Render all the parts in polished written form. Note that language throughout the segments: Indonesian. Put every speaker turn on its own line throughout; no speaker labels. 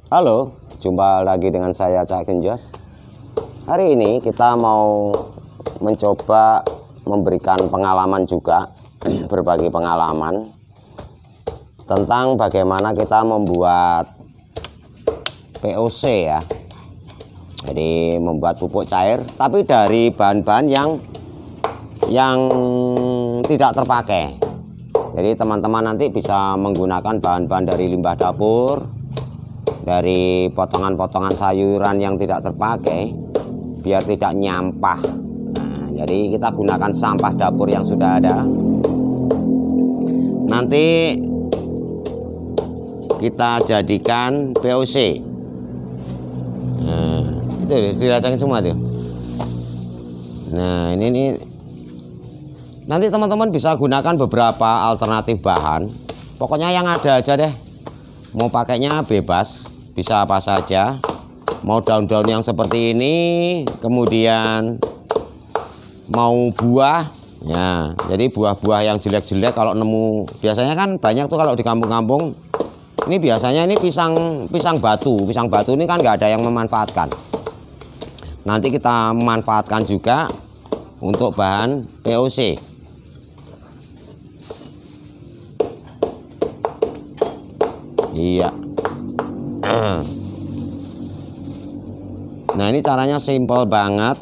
Halo, jumpa lagi dengan saya Cak Genjos. Hari ini kita mau mencoba memberikan pengalaman juga, berbagi pengalaman tentang bagaimana kita membuat POC ya. Jadi membuat pupuk cair, tapi dari bahan-bahan yang tidak terpakai. Jadi teman-teman nanti bisa menggunakan bahan-bahan dari limbah dapur, dari potongan-potongan sayuran yang tidak terpakai, biar tidak nyampah. Nah, jadi kita gunakan sampah dapur yang sudah ada. Nanti kita jadikan POC. Nah, itu diracangin semua tuh. Nah, ini nanti teman-teman bisa gunakan beberapa alternatif bahan. Pokoknya yang ada aja deh. Mau pakainya bebas, bisa apa saja. Mau daun-daun yang seperti ini, kemudian mau buah. Ya, jadi buah-buah yang jelek-jelek kalau nemu, biasanya kan banyak tuh kalau di kampung-kampung. Ini biasanya ini pisang batu. Pisang batu ini kan nggak ada yang memanfaatkan. Nanti kita memanfaatkan juga untuk bahan POC. Iya. Nah, ini caranya simple banget.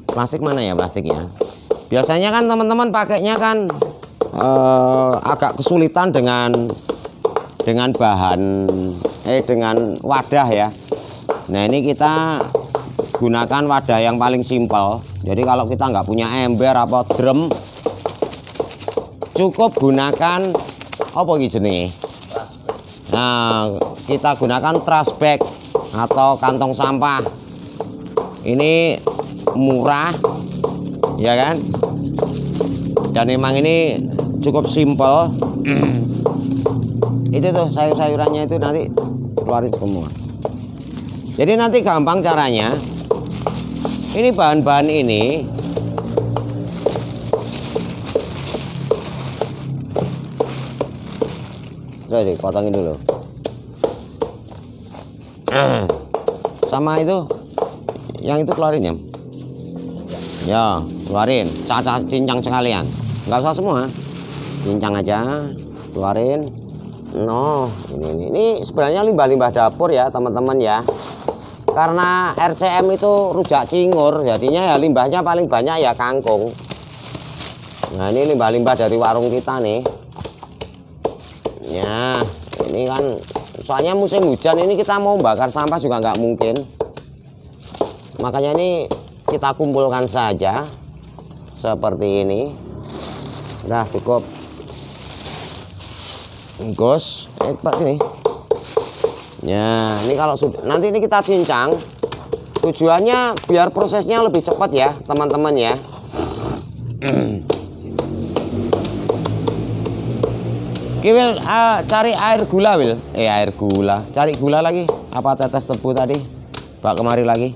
Plastik mana ya plastiknya? Biasanya kan teman-teman pakainya kan agak kesulitan dengan wadah ya. Nah, ini kita gunakan wadah yang paling simpel. Jadi kalau kita nggak punya ember apa drum, cukup gunakan apa gitu nih. Nah, kita gunakan trash bag atau kantong sampah. Ini murah, ya kan? Dan memang ini cukup simpel. Itu tuh sayur-sayurannya itu nanti keluarin semua. Jadi nanti gampang caranya. Ini bahan-bahan ini coba dipotongin dulu. Sama itu, yang itu keluarin ya. Ya, keluarin. Cincang sekalian. Nggak usah semua. Cincang aja, keluarin. No, ini sebenarnya limbah-limbah dapur ya teman-teman ya. Karena RCM itu rujak cingur, jadinya ya limbahnya paling banyak ya kangkung. Nah, ini limbah-limbah dari warung kita nih. Ya, ini kan soalnya musim hujan ini kita mau bakar sampah juga nggak mungkin. Makanya ini kita kumpulkan saja seperti ini. Udah cukup. Gos, Pak sini. Ya, ini kalau sudah nanti ini kita cincang. Tujuannya biar prosesnya lebih cepat ya, teman-teman ya. Wil, cari air gula, Wil. Air gula. Cari gula lagi. Apa tetes tebu tadi? Bawa kemari lagi.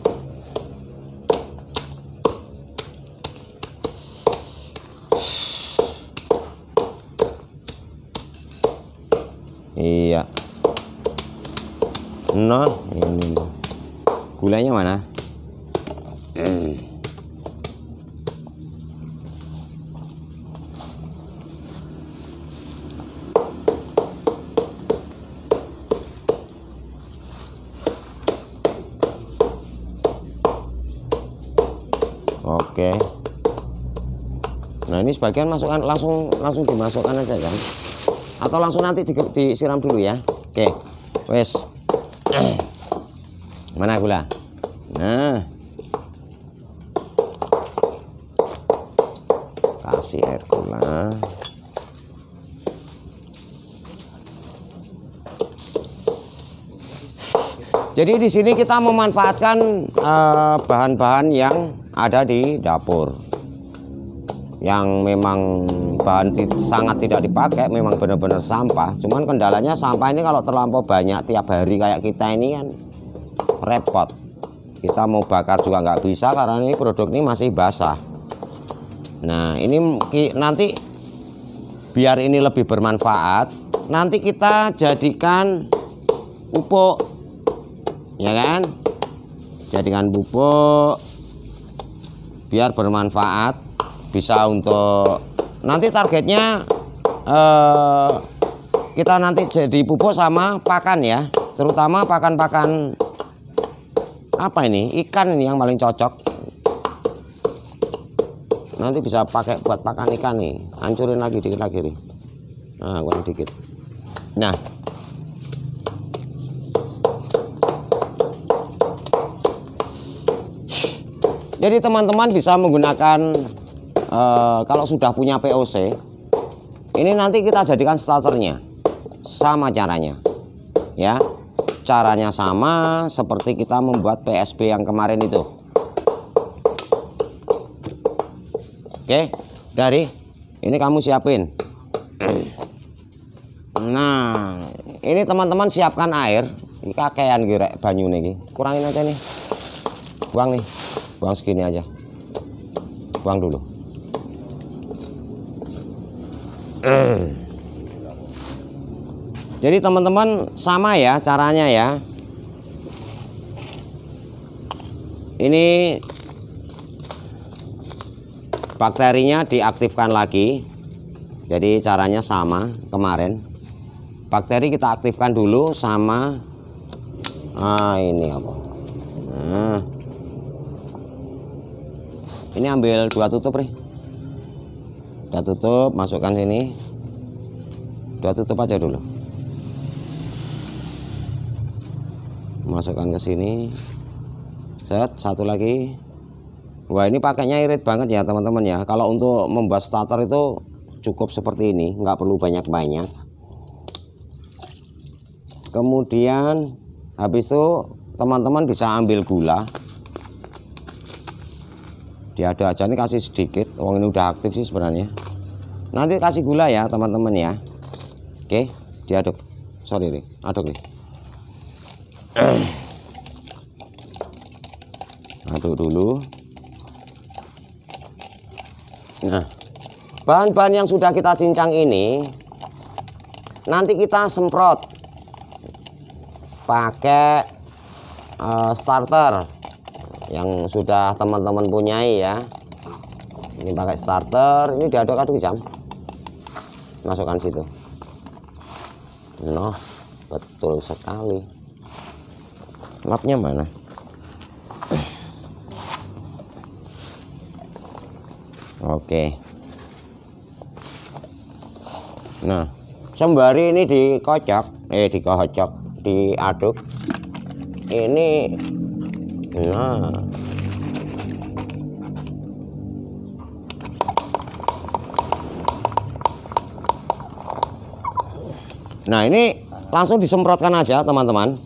Iya. Nah, ini. Gulanya mana? Oke. Nah, ini sebagian masukkan langsung dimasukkan aja kan? Atau langsung nanti disiram dulu ya. Oke. Wes. Mana gula? Nah. Kasih air gula. Jadi di sini kita memanfaatkan bahan-bahan yang ada di dapur, yang memang bahan sangat tidak dipakai, memang benar-benar sampah. Cuman kendalanya sampah ini kalau terlampau banyak tiap hari kayak kita ini kan repot. Kita mau bakar juga nggak bisa karena ini produk ini masih basah. Nah, ini nanti biar ini lebih bermanfaat, nanti kita jadikan pupuk, ya kan? Jadikan pupuk biar bermanfaat, bisa untuk nanti targetnya kita nanti jadi pupuk sama pakan ya, terutama pakan-pakan apa ini, ikan ini yang paling cocok. Nanti bisa pakai buat pakan ikan nih. Hancurin lagi dikit lagi nih. Nah, kurang dikit. Nah, jadi teman-teman bisa menggunakan kalau sudah punya POC, ini nanti kita jadikan starternya. Sama caranya, ya. Caranya sama seperti kita membuat PSB yang kemarin itu. Oke, dari ini kamu siapin. Nah, ini teman-teman siapkan air. Ini kakean girek banyu nih, kurangin aja nih. Buang nih, buang segini aja. Buang dulu. Jadi teman-teman sama ya caranya ya. Ini bakterinya diaktifkan lagi. Jadi caranya sama kemarin. Bakteri kita aktifkan dulu sama ini apa? Nah, ini ambil 2 tutup nih. 2 tutup, masukkan sini. 2 tutup aja dulu. Masukkan ke sini. Set, 1 lagi. Wah, ini pakainya irit banget ya teman-teman ya. Kalau untuk membuat starter itu cukup seperti ini, nggak perlu banyak-banyak. Kemudian habis itu teman-teman bisa ambil gula. Diaduk aja, ini kasih sedikit. Wong ini udah aktif sih sebenarnya. Nanti kasih gula ya teman-teman ya. Oke, diaduk. Sorry nih, aduk nih. Aduk dulu. Nah, bahan-bahan yang sudah kita cincang ini nanti kita semprot pakai starter yang sudah teman-teman punyai ya. Ini pakai starter, ini diaduk-aduk jam. Masukkan situ. Nah, betul sekali. Lapnya mana? Oke. Nah, sembari ini dikocok, diaduk. Ini, nah ini langsung disemprotkan aja teman-teman,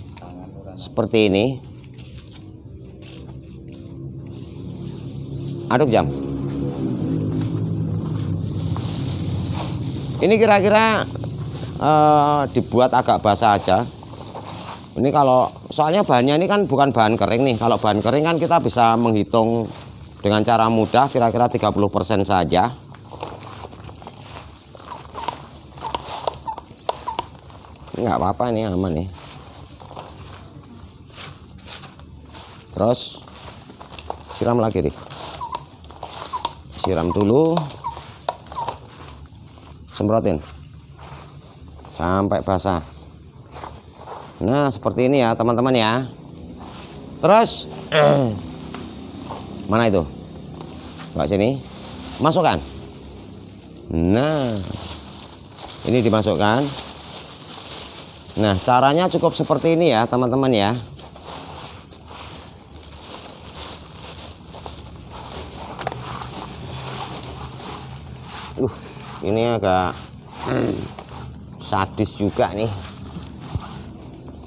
seperti ini. Aduk jam. Ini kira-kira dibuat agak basah aja. Ini kalau soalnya bahannya ini kan bukan bahan kering nih. Kalau bahan kering kan kita bisa menghitung dengan cara mudah, kira-kira 30% saja. Ini nggak apa-apa, ini aman nih. Terus siram lagi nih. Siram dulu. Semprotin sampai basah. Nah, seperti ini ya teman-teman ya. Terus mana itu? Coba sini. Masukkan. Nah, ini dimasukkan. Nah, caranya cukup seperti ini ya teman-teman ya. Ini agak sadis juga nih.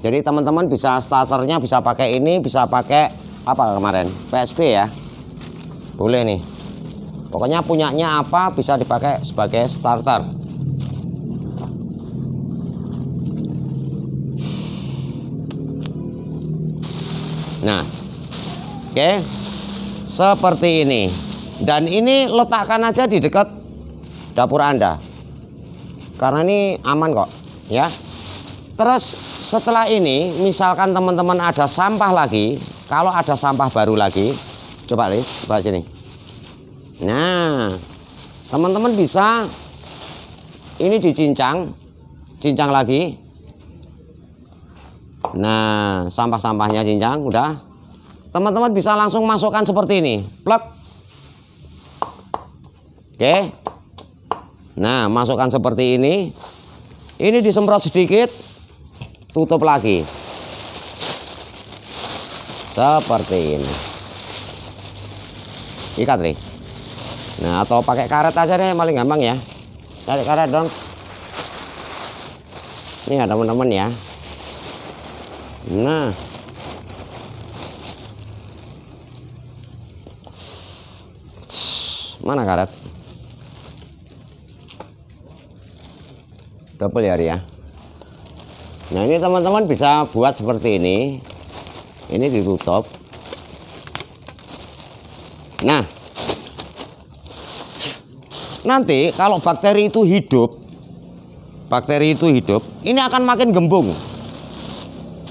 Jadi teman-teman bisa starternya bisa pakai ini, bisa pakai apa kemarin? PSB ya. Boleh nih. Pokoknya punyanya apa bisa dipakai sebagai starter. Nah, oke. Seperti ini. Dan ini letakkan aja di dekat dapur Anda, karena ini aman kok ya. Terus setelah ini misalkan teman-teman ada sampah lagi, kalau ada sampah baru lagi, coba lihat, coba sini. Nah, teman-teman bisa ini dicincang, cincang lagi. Nah, sampah-sampahnya cincang, udah. Teman-teman bisa langsung masukkan seperti ini, plug. Oke. Nah, masukkan seperti ini. Ini disemprot sedikit, tutup lagi. Seperti ini. Ikat nih. Nah, atau pakai karet aja deh, paling gampang ya. Cari karet dong. Ini ya teman-teman ya. Nah, mana karet? Double ya. Nah, ini teman-teman bisa buat seperti ini. Ini ditutup. Nah, nanti kalau bakteri itu hidup, ini akan makin gembung.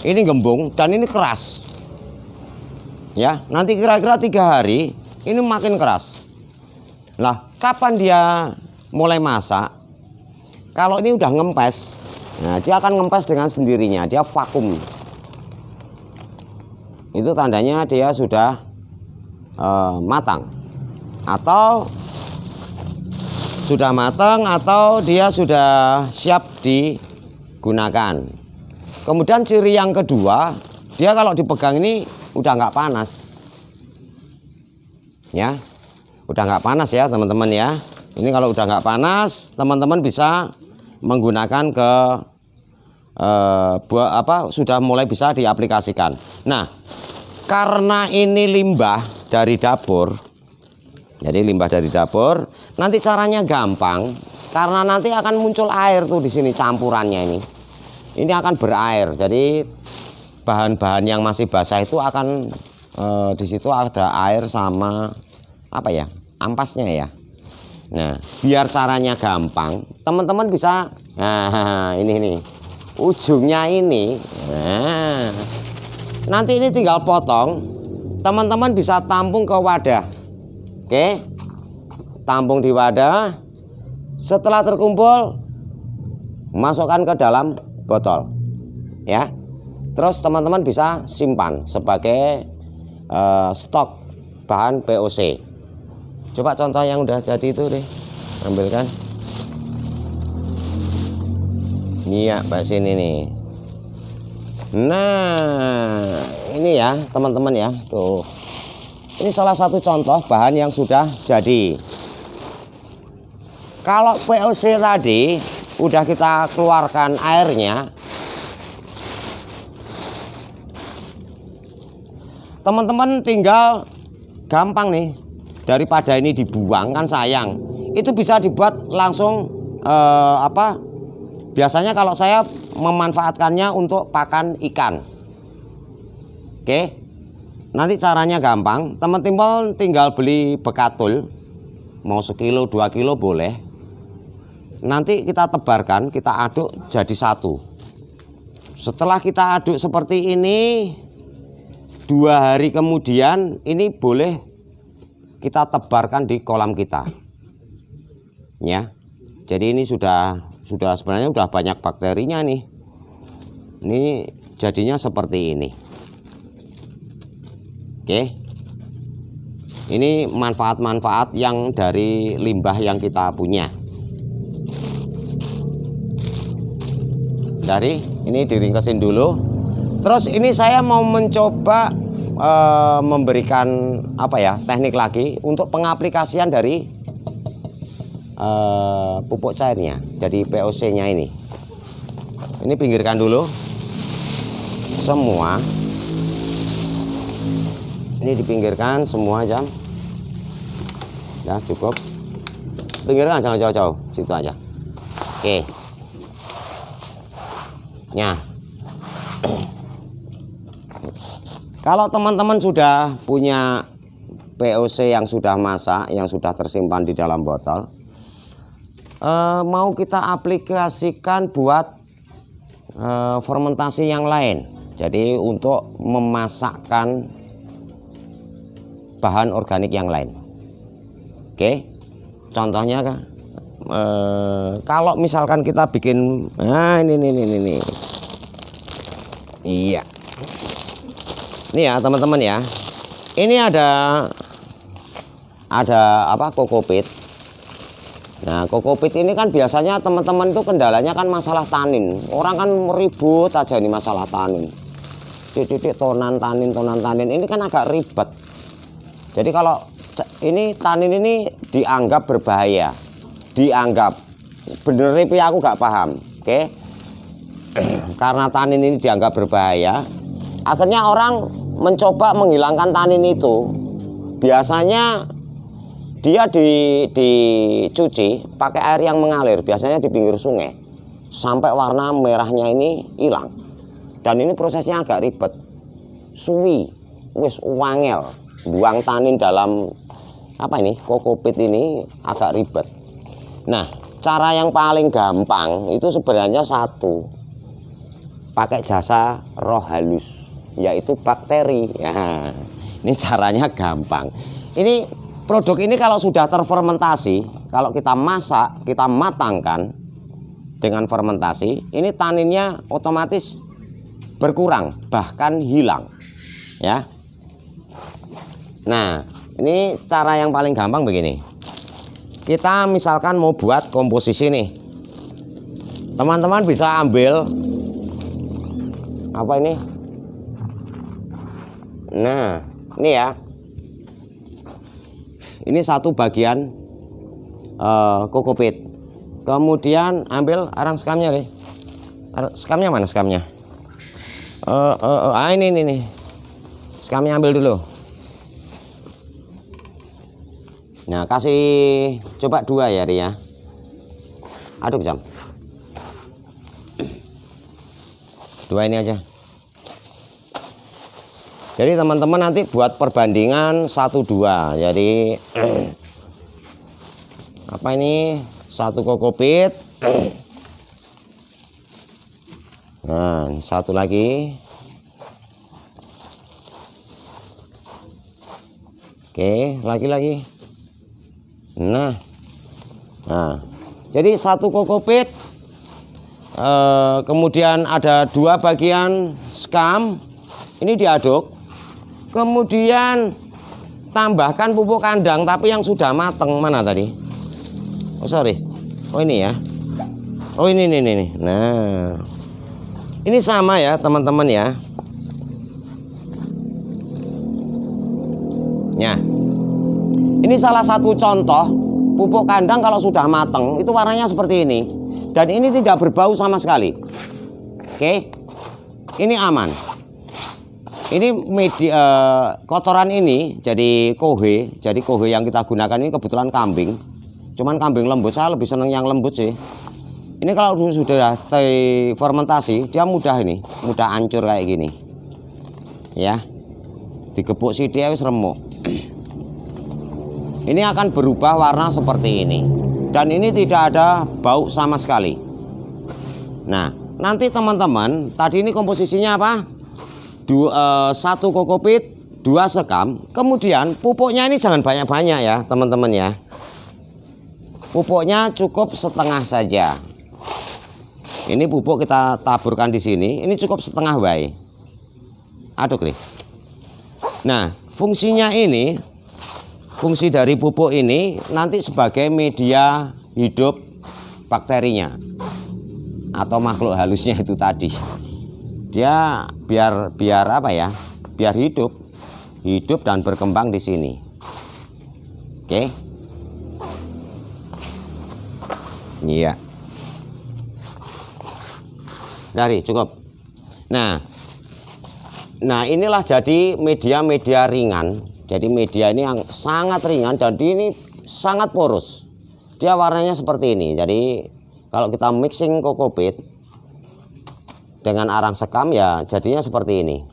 Ini gembung dan ini keras. Ya, nanti kira-kira 3 hari ini makin keras. Nah, kapan dia mulai masak? Kalau ini udah ngempes, nah dia akan ngempes dengan sendirinya, dia vakum. Itu tandanya dia sudah matang, atau sudah matang, atau dia sudah siap digunakan. Kemudian ciri yang kedua, dia kalau dipegang ini udah nggak panas, ya, udah nggak panas ya teman-teman ya. Ini kalau udah nggak panas, teman-teman bisa menggunakan ke sudah mulai bisa diaplikasikan. Nah, karena ini limbah dari dapur, jadi limbah dari dapur, nanti caranya gampang, karena nanti akan muncul air tuh di sini campurannya ini akan berair. Jadi bahan-bahan yang masih basah itu akan di situ ada air sama apa ya, ampasnya ya. Nah, biar caranya gampang, teman-teman bisa, nah ini ujungnya ini. Nah, nanti ini tinggal potong, teman-teman bisa tampung ke wadah. Oke, tampung di wadah. Setelah terkumpul, masukkan ke dalam botol, ya. Terus teman-teman bisa simpan sebagai stok bahan POC. Coba contoh yang udah jadi itu deh, ambilkan. Iya, Mbak sini nih. Nah, ini ya teman-teman ya, tuh. Ini salah satu contoh bahan yang sudah jadi. Kalau POC tadi udah kita keluarkan airnya, teman-teman tinggal gampang nih. Daripada ini dibuang kan sayang. Itu bisa dibuat langsung biasanya kalau saya memanfaatkannya untuk pakan ikan. Oke. Nanti caranya gampang. Teman-teman tinggal beli bekatul. Mau 1 kilo, 2 kilo boleh. Nanti kita tebarkan, kita aduk jadi satu. Setelah kita aduk seperti ini, 2 hari kemudian ini boleh kita tebarkan di kolam kita, ya. Jadi ini sudah sebenarnya sudah banyak bakterinya nih. Ini jadinya seperti ini. Oke. Ini manfaat-manfaat yang dari limbah yang kita punya. Ini diringkesin dulu. Terus ini saya mau mencoba memberikan teknik lagi untuk pengaplikasian dari pupuk cairnya, jadi POC nya ini pinggirkan dulu semua, ini dipinggirkan semua jam ya, cukup pinggirkan, jangan jauh-jauh, situ aja. Oke. Nah, kalau teman-teman sudah punya POC yang sudah masak, yang sudah tersimpan di dalam botol, mau kita aplikasikan buat fermentasi yang lain. Jadi untuk memasakkan bahan organik yang lain. Oke, contohnya kalau misalkan kita bikin, nah ini. Iya, ini ya teman-teman ya. Ini ada apa, kokopit. Nah, kokopit ini kan biasanya teman-teman itu kendalanya kan masalah tanin. Orang kan ribut aja nih masalah tanin. Titik tonan tanin. Ini kan agak ribet. Jadi kalau ini tanin ini dianggap berbahaya. Dianggap. Bener nih aku gak paham. Oke. Karena tanin ini dianggap berbahaya, akhirnya orang mencoba menghilangkan tanin itu. Biasanya dia dicuci pakai air yang mengalir, biasanya di pinggir sungai, sampai warna merahnya ini hilang. Dan ini prosesnya agak ribet, suwi, wis wangel, buang tanin dalam apa ini, kokopit ini agak ribet. Nah, cara yang paling gampang itu sebenarnya satu, pakai jasa roh halus, yaitu bakteri. Ya, ini caranya gampang. Ini produk ini kalau sudah terfermentasi, kalau kita masak, kita matangkan dengan fermentasi, ini taninnya otomatis berkurang, bahkan hilang. Ya. Nah, ini cara yang paling gampang begini. Kita misalkan mau buat komposisi nih. Teman-teman bisa ambil apa ini? Nah, ini ya. Ini satu bagian kokopit. Kemudian ambil arang skamnya deh. Skamnya mana skamnya? Ini. Skamnya ambil dulu. Nah, kasih coba 2 ya, Ria. Aduk jam. 2 ini aja. Jadi teman-teman nanti buat perbandingan 1-2. Jadi apa ini, 1 kokopit. Nah, 1 lagi. Oke, lagi. Nah, jadi 1 kokopit. Kemudian ada 2 bagian skam. Ini diaduk. Kemudian tambahkan pupuk kandang tapi yang sudah mateng. Mana tadi? Oh sorry. Oh ini ya. Oh ini. Nah, ini sama ya teman-teman ya. Nah, ini salah satu contoh pupuk kandang kalau sudah mateng itu warnanya seperti ini. Dan ini tidak berbau sama sekali. Oke, ini aman. Ini kotoran ini jadi kohe. Jadi kohe yang kita gunakan ini kebetulan kambing. Cuman kambing lembut, saya lebih seneng yang lembut sih. Ini kalau sudah fermentasi, dia mudah hancur kayak gini. Ya, digepuk sih dia wis remuk. Ini akan berubah warna seperti ini. Dan ini tidak ada bau sama sekali. Nah, nanti teman-teman, tadi ini komposisinya apa? 1 kokopit, 2 sekam. Kemudian pupuknya ini jangan banyak-banyak ya teman-teman ya. Pupuknya cukup setengah saja. Ini pupuk kita taburkan di sini. Ini cukup setengah wae. Aduk nih. Nah, fungsinya ini, fungsi dari pupuk ini nanti sebagai media hidup bakterinya atau makhluk halusnya itu tadi. Dia biar apa ya? Biar hidup dan berkembang di sini. Oke. Iya. Dari cukup. Nah, inilah jadi media ringan. Jadi media ini yang sangat ringan dan ini sangat porous. Dia warnanya seperti ini. Jadi kalau kita mixing kokopit dengan arang sekam ya jadinya seperti ini.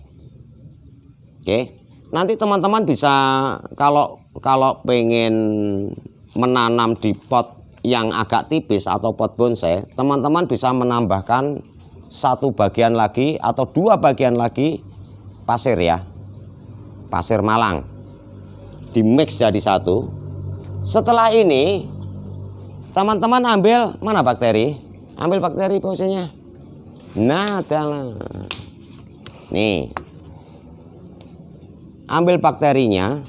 Oke. Nanti teman-teman bisa kalau pengen menanam di pot yang agak tipis atau pot bonsai, teman-teman bisa menambahkan satu bagian lagi atau 2 bagian lagi pasir ya, pasir malang, di mix jadi satu. Setelah ini teman-teman ambil mana bakteri, ambil bakteri posisinya. Nah, nih, ambil bakterinya,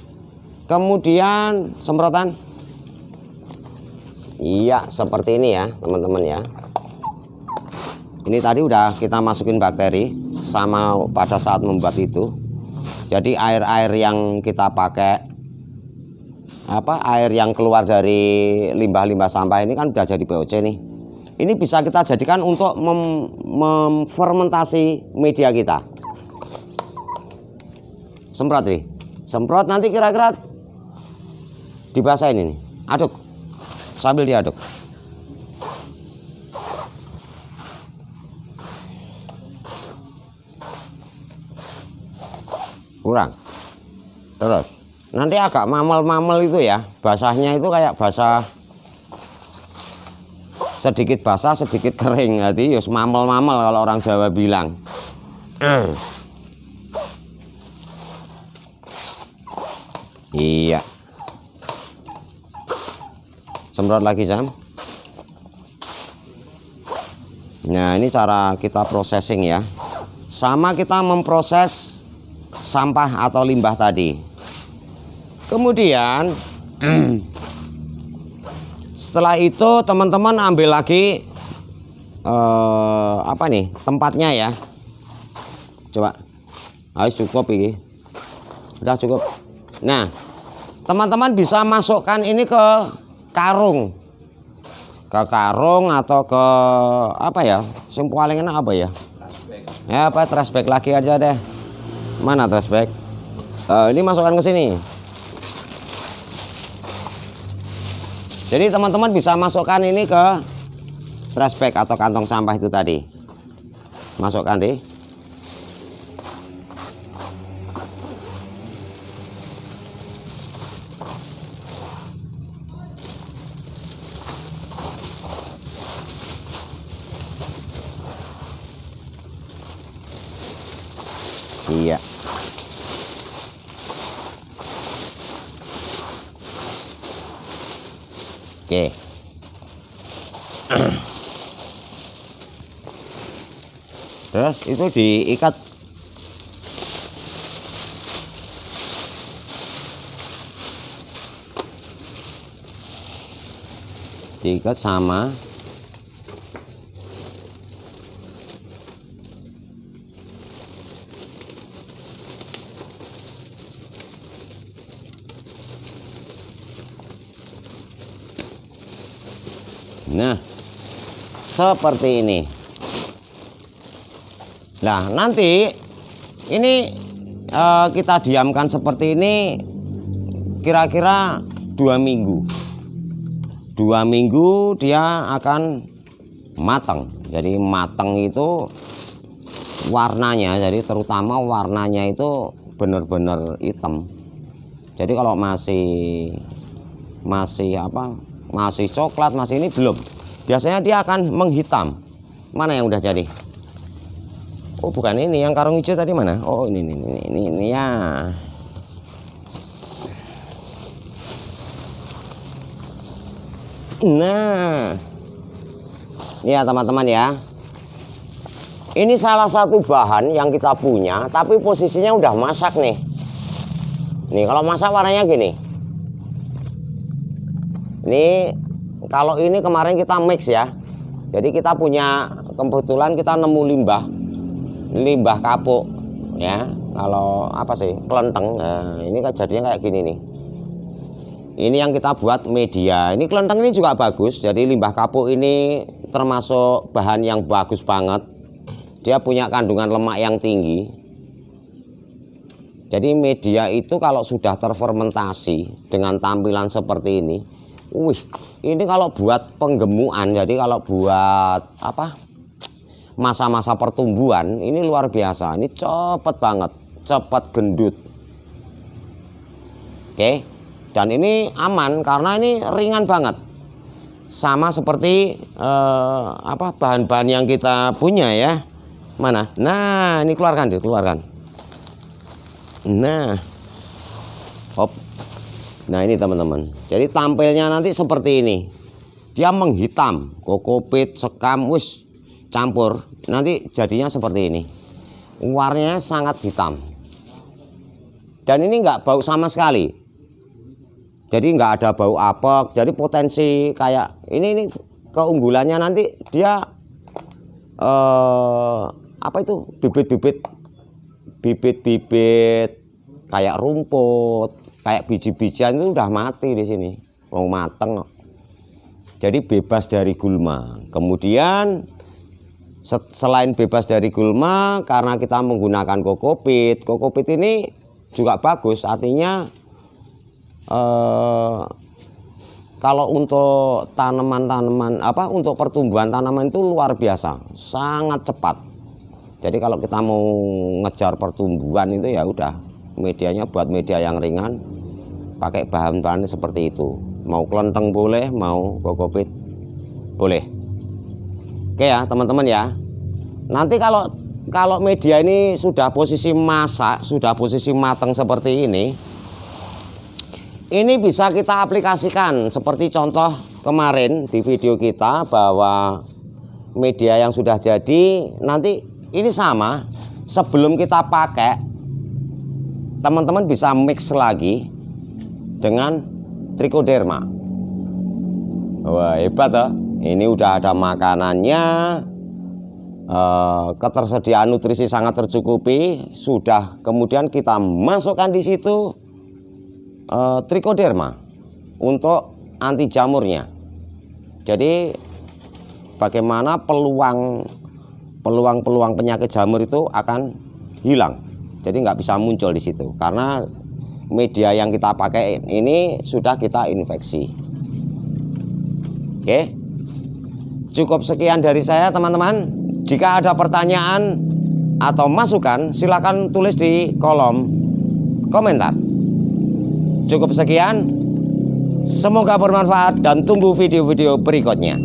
kemudian semprotan. Iya, seperti ini ya teman-teman ya. Ini tadi udah kita masukin bakteri sama pada saat membuat itu. Jadi air-air yang kita pakai, air yang keluar dari limbah-limbah sampah ini kan udah jadi POC nih. Ini bisa kita jadikan untuk memfermentasi media kita. Semprot nih, semprot, nanti kira-kira dibasahin ini, aduk sambil diaduk. Kurang, terus nanti agak mamel-mamel itu ya, basahnya itu kayak basah, sedikit basah sedikit kering, jadi yus mamel-mamel kalau orang Jawa bilang. Iya, semprot lagi Sam. Nah, ini cara kita processing ya, sama kita memproses sampah atau limbah tadi. Kemudian setelah itu teman-teman ambil lagi tempatnya ya. Coba, harus cukup ini, udah cukup. Nah, teman-teman bisa masukkan ini ke karung, atau ke yang paling enak apa ya? Ya trash bag lagi aja deh. Mana trash bag? Ini masukkan ke sini. Jadi teman-teman bisa masukkan ini ke trash bag atau kantong sampah itu tadi. Masukkan deh. Iya. Oke. Terus itu diikat. Diikat sama nah, seperti ini. Nah, nanti ini kita diamkan seperti ini kira-kira 2 minggu. 2 minggu dia akan matang. Jadi matang itu warnanya, jadi terutama warnanya itu benar-benar hitam. Jadi kalau masih coklat, masih ini belum. Biasanya dia akan menghitam. Mana yang udah jadi? Oh, bukan ini, yang karung hijau tadi mana? Oh, ini ya. Nah, ya teman-teman ya. Ini salah satu bahan yang kita punya, tapi posisinya udah masak nih. Nih, kalau masak warnanya gini. Ini kalau ini kemarin kita mix ya. Jadi kita punya, kebetulan kita nemu limbah kapuk ya. Kalau kelenteng. Nah, ini kan jadinya kayak gini nih. Ini yang kita buat media. Ini kelenteng ini juga bagus. Jadi limbah kapuk ini termasuk bahan yang bagus banget. Dia punya kandungan lemak yang tinggi. Jadi media itu kalau sudah terfermentasi dengan tampilan seperti ini, ini kalau buat penggemukan, jadi kalau buat masa-masa pertumbuhan ini luar biasa. Ini cepet banget, cepet gendut. Oke, dan ini aman karena ini ringan banget. Sama seperti bahan-bahan yang kita punya ya. Mana? Nah, ini keluarkan deh, keluarkan. Nah, hop. Nah ini teman-teman. Jadi tampilnya nanti seperti ini. Dia menghitam, kokopit, sekam, wis campur. Nanti jadinya seperti ini. Warnanya sangat hitam. Dan ini nggak bau sama sekali. Jadi nggak ada bau apek. Jadi potensi kayak ini keunggulannya nanti dia apa itu bibit-bibit kayak rumput, kayak biji-bijian itu udah mati di sini, mau mateng. Jadi bebas dari gulma. Kemudian selain bebas dari gulma, karena kita menggunakan kokopit, kokopit ini juga bagus. Artinya kalau untuk tanaman-tanaman untuk pertumbuhan tanaman itu luar biasa, sangat cepat. Jadi kalau kita mau ngejar pertumbuhan itu ya udah, medianya buat media yang ringan, pakai bahan-bahan seperti itu. Mau kelenteng boleh, mau kokopit boleh. Oke ya teman-teman ya. Nanti kalau media ini sudah posisi masak, sudah posisi matang seperti ini bisa kita aplikasikan seperti contoh kemarin di video kita, bahwa media yang sudah jadi nanti ini sama, sebelum kita pakai teman-teman bisa mix lagi dengan trichoderma. Wah hebat toh. Ini udah ada makanannya, ketersediaan nutrisi sangat tercukupi. Sudah kemudian kita masukkan di situ trichoderma untuk anti jamurnya. Jadi bagaimana peluang penyakit jamur itu akan hilang. Jadi nggak bisa muncul di situ karena media yang kita pakai ini sudah kita infeksi. Oke, cukup sekian dari saya teman-teman. Jika ada pertanyaan atau masukan, silakan tulis di kolom komentar. Cukup sekian, semoga bermanfaat dan tunggu video-video berikutnya.